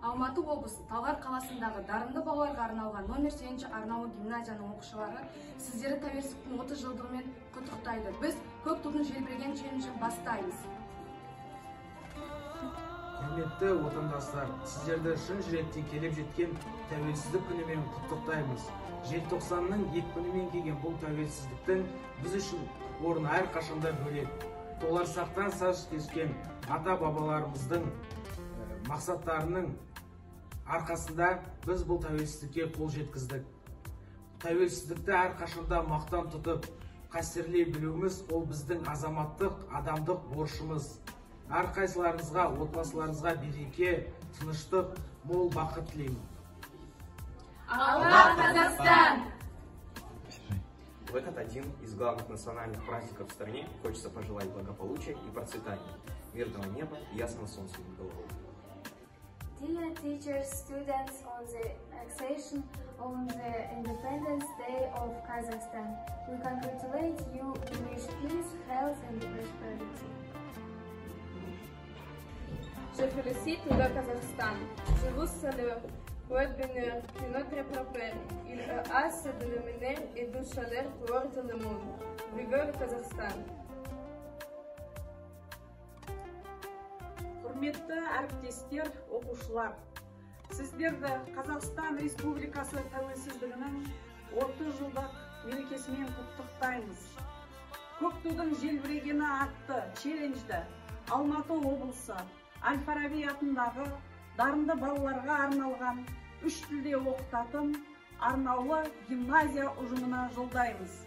Алматы облысы Талғар қаласындағы дарынды балаларға арналған номер 8 арнаулы гимназияның оқушылары сіздерді тәуелсіздіктің 30 жылдығымен құттықтайды. Біз көк тудың желбіреген челленджін бастаймыз. Құрметті отандастар, сіздерді шын жүректен келіп жеткен тәуелсіздік күнімен құттықтаймыз. Желтоқсанның екпінімен келген бұл тәуелсіздіктің біз үшін орны әрқашанда бөлек. Толарсақтан саз кескен ата-бабаларымыздың мақсаттарының арқасында біз бұл тәуелсіздікке қол жеткіздік. Тәуелсіздікті әрқашанда мақтан тұтып, қастерлей білуіміз ол біздің азаматтық, адамдық борышымыз. Әрқайсыларыңызға, отбасыларыңызға береке, тыныштық, мол бақыт тілеймін. Алла Казахстан! В этот один из главных национальных праздников в стране хочется пожелать благополучия и процветания, мирного неба и ясного солнца над головой. Dear teachers, students, on the accession on the Independence Day of Kazakhstan, we congratulate you, wish peace, health and prosperity. Je félicite le Kazakhstan. Je vous salue. Votre bonheur est notre propre. Il est assez de lumière et de chaleur pour tout le monde. Vive le Kazakhstan! Құрметті әріптестер, оқушылар, сіздерді Қазақстан Республикасы тәуелсіздігінің 30 жылдық мерекесімен құттықтаймыз. Көк тудың желбірегені атты челленджді Алматы облысы Әл-Фараби атындағы дарынды балаларға арналған 3 тілде оқытатын арнаулы гимназия ұжымына жолдаймыз.